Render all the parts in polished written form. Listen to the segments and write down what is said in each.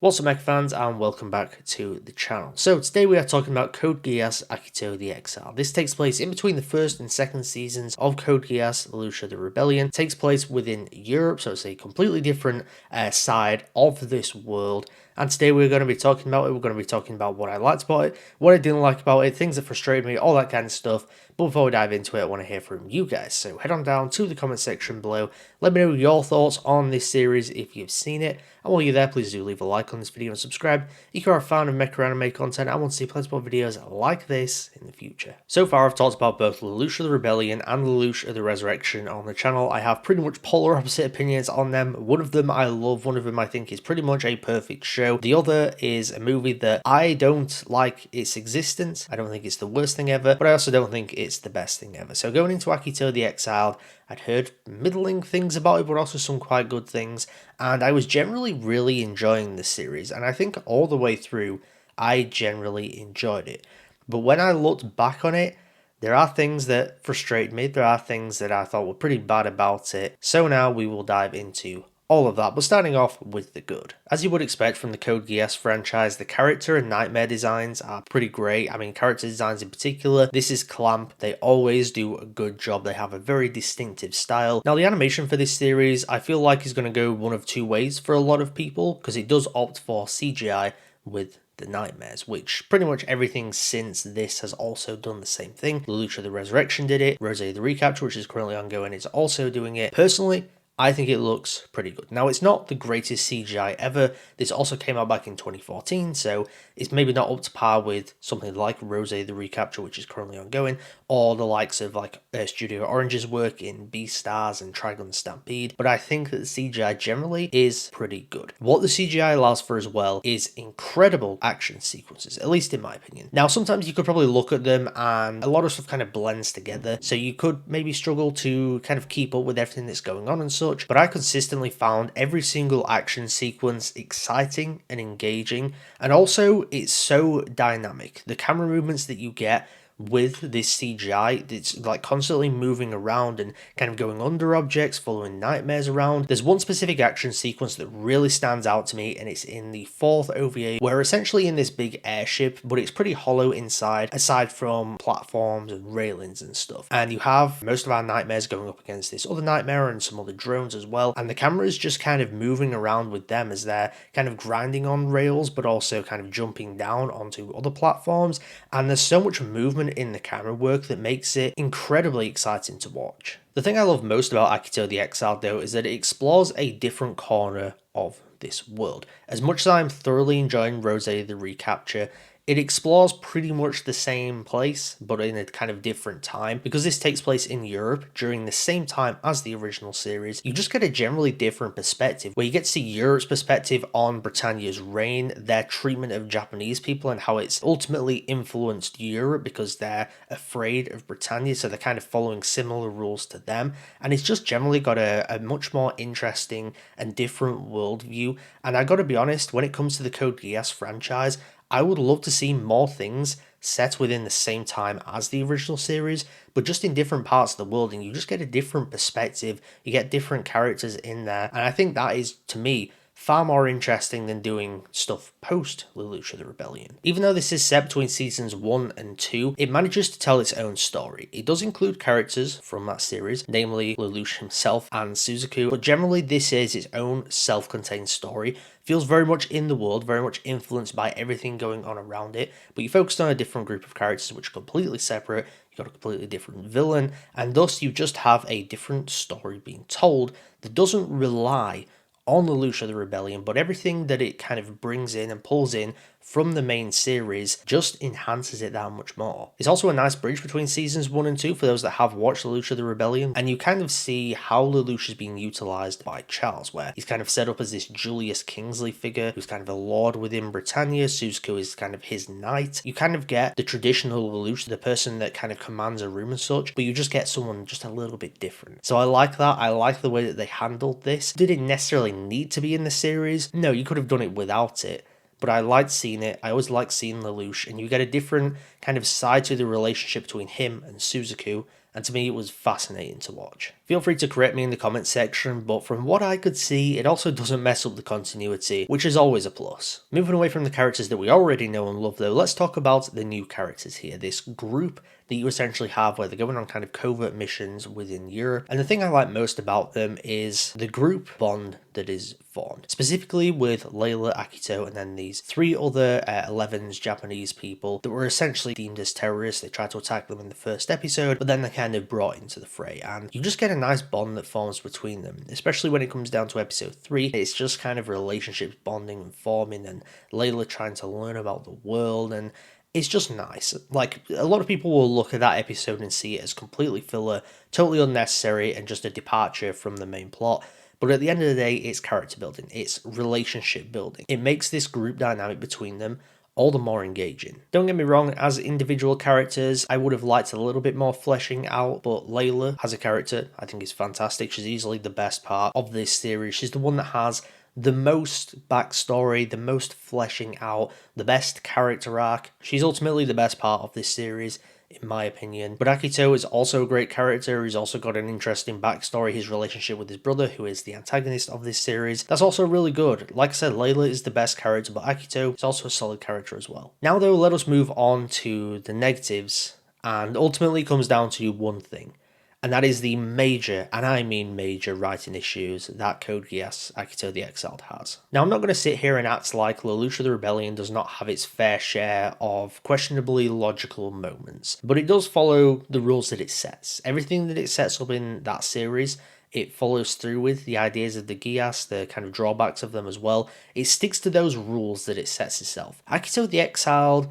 What's up, Mecha fans, and welcome back to the channel. So today we are talking about Code Geass Akito the Exiled. This takes place in between the first and second seasons of Code Geass Lelouch the Rebellion. It takes place within Europe, so it's a completely different side of this world. And today we're going to be talking about it. We're going to be talking about what I liked about it, what I didn't like about it, things that frustrated me, all that kind of stuff. But before we dive into it, I want to hear from you guys. So head on down to the comment section below. Let me know your thoughts on this series if you've seen it. And while you're there, please do leave a like on this video and subscribe if you're a fan of Mecha anime content and want to see plenty more videos like this in the future. So far, I've talked about both Lelouch of the Rebellion and Lelouch of the Resurrection on the channel. I have pretty much polar opposite opinions on them. One of them I love, one of them I think is pretty much a perfect show. The other is a movie that I don't like its existence. I don't think it's the worst thing ever, but I also don't think it's the best thing ever. So going into Akito the Exiled, I'd heard middling things about it, but also some quite good things, and I was generally really enjoying the series, and I think all the way through, I generally enjoyed it. But when I looked back on it, there are things that frustrated me, there are things that I thought were pretty bad about it, so now we will dive into all of that, but starting off with the good. As you would expect from the Code Geass franchise, the character and nightmare designs are pretty great. I mean, character designs in particular, this is Clamp. They always do a good job. They have a very distinctive style. Now, the animation for this series, I feel like is going to go one of two ways for a lot of people, because it does opt for CGI with the nightmares, which pretty much everything since this has also done the same thing. Lelouch of the Resurrection did it. Rose the Recapture, which is currently ongoing, is also doing it. Personally, I think it looks pretty good. Now, it's not the greatest CGI ever. This also came out back in 2014, so it's maybe not up to par with something like Rose the Recapture, which is currently ongoing, or the likes of like Studio Orange's work in Beastars and Trigun Stampede, but I think that the CGI generally is pretty good. What the CGI allows for as well is incredible action sequences, at least in my opinion. Now, sometimes you could probably look at them and a lot of stuff kind of blends together, so you could maybe struggle to kind of keep up with everything that's going on and such, but I consistently found every single action sequence exciting and engaging, and also it's so dynamic. The camera movements that you get with this CGI, it's like constantly moving around and kind of going under objects, following nightmares around. There's one specific action sequence that really stands out to me, and it's in the fourth OVA, where essentially in this big airship, but it's pretty hollow inside, aside from platforms and railings and stuff. And you have most of our nightmares going up against this other nightmare and some other drones as well, and the camera is just kind of moving around with them as they're kind of grinding on rails, but also kind of jumping down onto other platforms. And there's so much movement in the camera work that makes it incredibly exciting to watch. The thing I love most about Akito the Exiled though is that it explores a different corner of this world. As much as I'm thoroughly enjoying Rose the Recapture, it explores pretty much the same place, but in a kind of different time. Because this takes place in Europe during the same time as the original series, you just get a generally different perspective, where you get to see Europe's perspective on Britannia's reign, their treatment of Japanese people, and how it's ultimately influenced Europe because they're afraid of Britannia, so they're kind of following similar rules to them. And it's just generally got a much more interesting and different worldview. And I gotta be honest, when it comes to the Code Geass franchise, I would love to see more things set within the same time as the original series, but just in different parts of the world, and you just get a different perspective, you get different characters in there, and I think that is, to me, far more interesting than doing stuff post Lelouch of the Rebellion. Even though this is set between seasons 1 and 2, it manages to tell its own story. It does include characters from that series, namely Lelouch himself and Suzaku, but generally this is its own self-contained story. Feels very much in the world, very much influenced by everything going on around it, but you focused on a different group of characters which are completely separate. You got a completely different villain, and thus you just have a different story being told that doesn't rely on Lelouch of the Rebellion, but everything that it kind of brings in and pulls in from the main series just enhances it that much more. It's also a nice bridge between seasons 1 and 2 for those that have watched Lelouch of the Rebellion, and you kind of see how Lelouch is being utilised by Charles, where he's kind of set up as this Julius Kingsley figure who's kind of a lord within Britannia. Suzaku is kind of his knight. You kind of get the traditional Lelouch, the person that kind of commands a room and such, but you just get someone just a little bit different. So I like that. I like the way that they handled this. Did it necessarily need to be in the series? No, you could have done it without it. But I liked seeing it. I always like seeing Lelouch, and you get a different kind of side to the relationship between him and Suzaku, and to me it was fascinating to watch. Feel free to correct me in the comment section, but from what I could see, it also doesn't mess up the continuity, which is always a plus. Moving away from the characters that we already know and love though, let's talk about the new characters here, this group that you essentially have where they're going on kind of covert missions within Europe, and the thing I like most about them is the group bond that is formed, specifically with Layla, Akito, and then these three other 11's Japanese people that were essentially deemed as terrorists. They tried to attack them in the first episode, but then they're kind of brought into the fray, and you just get a nice bond that forms between them, especially when it comes down to episode 3. It's just kind of relationships bonding and forming, and Layla trying to learn about the world, and it's just nice. Like, a lot of people will look at that episode and see it as completely filler, totally unnecessary, and just a departure from the main plot. But at the end of the day, it's character building, it's relationship building. It makes this group dynamic between them all the more engaging. Don't get me wrong, as individual characters, I would have liked a little bit more fleshing out, but Layla as a character, I think is fantastic. She's easily the best part of this series. She's the one that has the most backstory, the most fleshing out, the best character arc. She's ultimately the best part of this series, in my opinion. But Akito is also a great character. He's also got an interesting backstory, his relationship with his brother, who is the antagonist of this series. That's also really good. Like I said, Layla is the best character, but Akito is also a solid character as well. Now though, let us move on to the negatives, and ultimately comes down to one thing. And that is the major, and I mean major, writing issues that Code Geass Akito the Exiled has. Now, I'm not going to sit here and act like Lelouch the Rebellion does not have its fair share of questionably logical moments, but it does follow the rules that it sets. Everything that it sets up in that series, it follows through with the ideas of the Geass, the kind of drawbacks of them as well. It sticks to those rules that it sets itself. Akito the Exiled,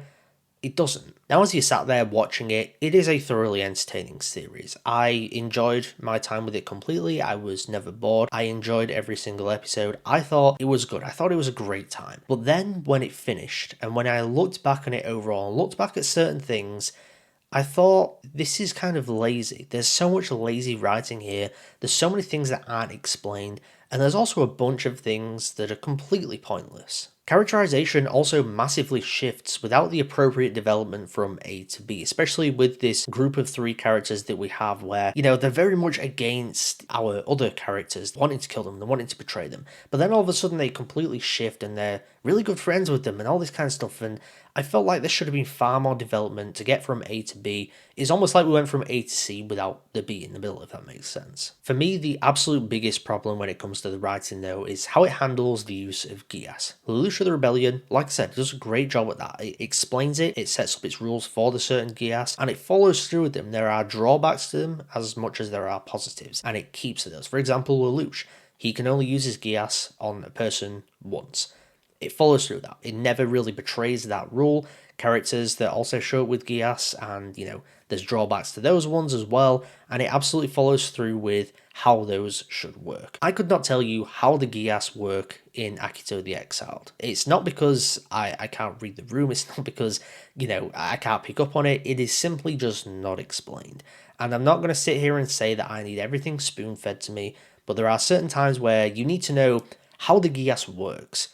it doesn't. Now, as you sat there watching it, it is a thoroughly entertaining series. I enjoyed my time with it completely. I was never bored. I enjoyed every single episode. I thought it was good. I thought it was a great time. But then when it finished, and when I looked back on it overall, and looked back at certain things, I thought, this is kind of lazy. There's so much lazy writing here. There's so many things that aren't explained, and there's also a bunch of things that are completely pointless. Characterization also massively shifts without the appropriate development from A to B, especially with this group of 3 characters that we have where, you know, they're very much against our other characters, wanting to kill them, they're wanting to betray them. But then all of a sudden they completely shift and they're really good friends with them and all this kind of stuff, and I felt like there should have been far more development to get from A to B. It's almost like we went from A to C without the B in the middle, if that makes sense. For me, the absolute biggest problem when it comes to the writing though is how it handles the use of Geass. Lelouch the Rebellion, like I said, does a great job at that. It explains it, it sets up its rules for the certain Geass, and it follows through with them. There are drawbacks to them as much as there are positives, and it keeps to those. For example, Lelouch, he can only use his Geass on a person once. It follows through that. It never really betrays that rule. Characters that also show up with Geass, and, you know, there's drawbacks to those ones as well, and it absolutely follows through with how those should work. I could not tell you how the Geass work in Akito the Exiled. It's not because I can't read the room, it's not because, you know, I can't pick up on it, it is simply just not explained. And I'm not going to sit here and say that I need everything spoon-fed to me, but there are certain times where you need to know how the Geass works.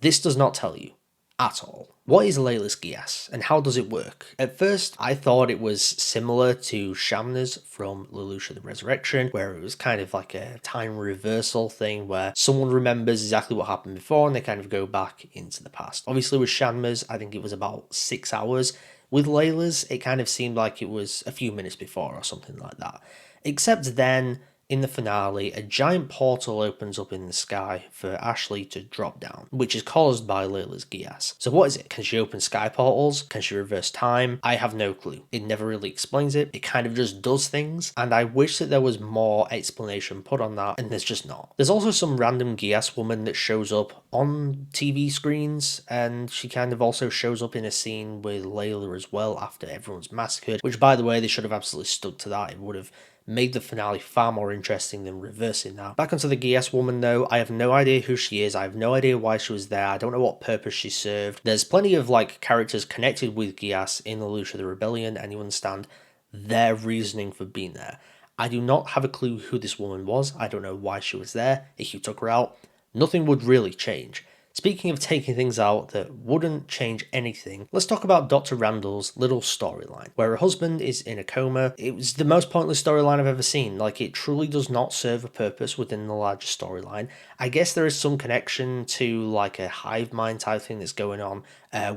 This does not tell you at all. What is Layla's Geass and how does it work? At first, I thought it was similar to Shamna's from Lelouch the Resurrection, where it was kind of like a time reversal thing where someone remembers exactly what happened before and they kind of go back into the past. Obviously with Shamna's, I think it was about 6 hours. With Layla's, it kind of seemed like it was a few minutes before or something like that. Except then, in the finale, a giant portal opens up in the sky for Ashley to drop down, which is caused by Layla's Geass. So what is it? Can she open sky portals? Can she reverse time? I have no clue. It never really explains it. It kind of just does things, and I wish that there was more explanation put on that, and there's just not. There's also some random Geass woman that shows up on TV screens, and she kind of also shows up in a scene with Layla as well after everyone's massacred, which, by the way, they should have absolutely stuck to that. It would have made the finale far more interesting than reversing that. Back onto the Geass woman though, I have no idea who she is, I have no idea why she was there, I don't know what purpose she served. There's plenty of like characters connected with Geass in Lelouch the Rebellion, and you understand their reasoning for being there. I do not have a clue who this woman was, I don't know why she was there. If you took her out, nothing would really change. Speaking of taking things out that wouldn't change anything, let's talk about Dr. Randall's little storyline, where her husband is in a coma. It was the most pointless storyline I've ever seen. Like, it truly does not serve a purpose within the larger storyline. I guess there is some connection to, like, a hive mind type thing that's going on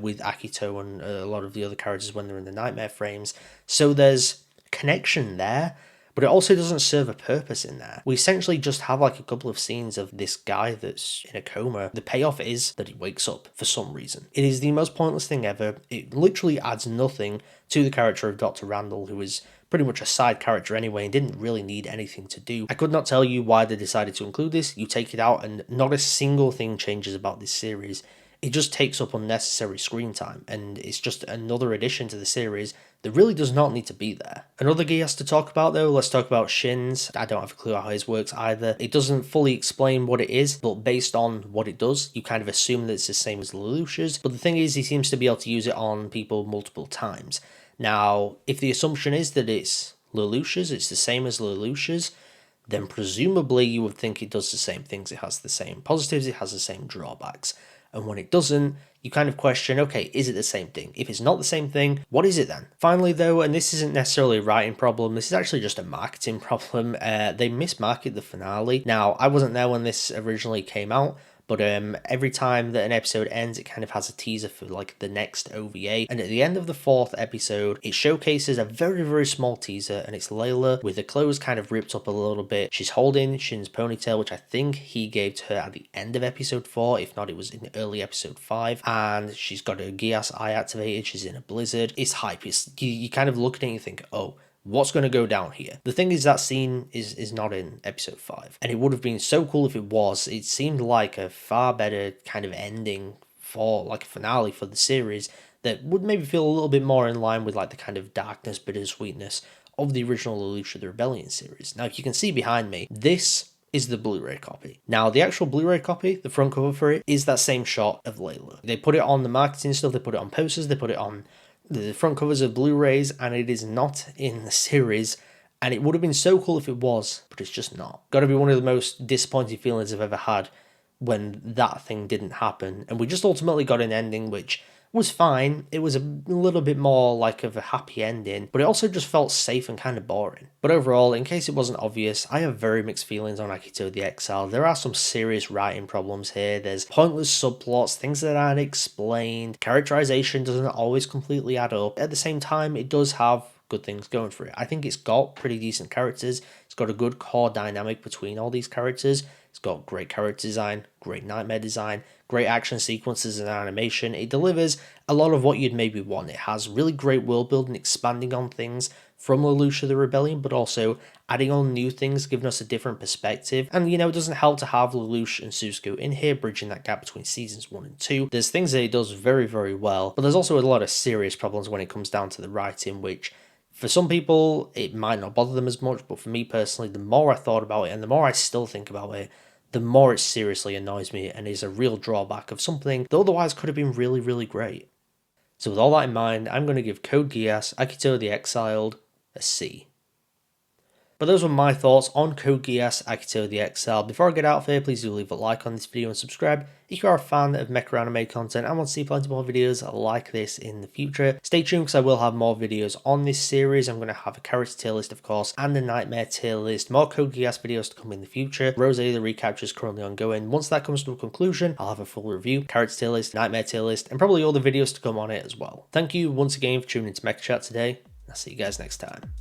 with Akito and a lot of the other characters when they're in the nightmare frames. So there's connection there, but it also doesn't serve a purpose in there. We essentially just have like a couple of scenes of this guy that's in a coma. The payoff is that he wakes up for some reason. It is the most pointless thing ever. It literally adds nothing to the character of Dr. Randall, who is pretty much a side character anyway and didn't really need anything to do. I could not tell you why they decided to include this. You take it out and not a single thing changes about this series. It just takes up unnecessary screen time, and it's just another addition to the series that really does not need to be there. Another Geass to talk about though, let's talk about Shin's. I don't have a clue how his works either. It doesn't fully explain what it is, but based on what it does, you kind of assume that it's the same as Lelouch's. But the thing is, he seems to be able to use it on people multiple times. Now, if the assumption is that it's Lelouch's, it's the same as Lelouch's, then presumably you would think it does the same things. It has the same positives, it has the same drawbacks. And when it doesn't, you kind of question, okay, is it the same thing? If it's not the same thing, what is it then? Finally though, and this isn't necessarily a writing problem, this is actually just a marketing problem, they mismarket the finale. Now, I wasn't there when this originally came out, but every time that an episode ends, it kind of has a teaser for like the next OVA. And at the end of the 4th episode, it showcases a very, very small teaser, and it's Layla with her clothes kind of ripped up a little bit. She's holding Shin's ponytail, which I think he gave to her at the end of episode 4. If not, it was in early episode 5. And she's got her Geass eye activated. She's in a blizzard. It's hype. You kind of look at it and you think, oh, what's going to go down here? The thing is, that scene is not in episode 5, and it would have been so cool if it was. It seemed like a far better kind of ending for like a finale for the series that would maybe feel a little bit more in line with like the kind of darkness, bittersweetness of the original Lelouch the Rebellion series. Now, if you can see behind me, this is the Blu-ray copy. Now, the actual Blu-ray copy, the front cover for it, is that same shot of Layla. They put it on the marketing stuff, they put it on posters, they put it on the front covers of Blu-rays, and it is not in the series, and it would have been so cool if it was, but it's just not. Gotta be one of the most disappointing feelings I've ever had when that thing didn't happen, and we just ultimately got an ending which was fine. It was a little bit more like of a happy ending, but it also just felt safe and kind of boring. But overall, in case it wasn't obvious, I have very mixed feelings on Akito the Exiled. There are some serious writing problems here. There's pointless subplots, things that aren't explained, characterization doesn't always completely add up. At the same time, it does have good things going for it. I think it's got pretty decent characters. It's got a good core dynamic between all these characters. It's got great character design, great nightmare design, great action sequences and animation. It delivers a lot of what you'd maybe want. It has really great world building, expanding on things from Lelouch the Rebellion, but also adding on new things, giving us a different perspective. And, you know, it doesn't help to have Lelouch and Suzuko in here, bridging that gap between seasons 1 and 2. There's things that it does very, very well, but there's also a lot of serious problems when it comes down to the writing, which for some people, it might not bother them as much, but for me personally, the more I thought about it and the more I still think about it, the more it seriously annoys me and is a real drawback of something that otherwise could have been really, really great. So with all that in mind, I'm going to give Code Geass Akito the Exiled a C. But those were my thoughts on Code Geass Akito the Exiled. Before I get out of here, please do leave a like on this video and subscribe if you are a fan of Mecha anime content and want to see plenty more videos like this in the future. Stay tuned because I will have more videos on this series. I'm going to have a character tier list, of course, and a nightmare tier list. More Code Geass videos to come in the future. Rose the recapture is currently ongoing. Once that comes to a conclusion, I'll have a full review, character tier list, nightmare tier list, and probably all the videos to come on it as well. Thank you once again for tuning into Mecha Chat today. I'll see you guys next time.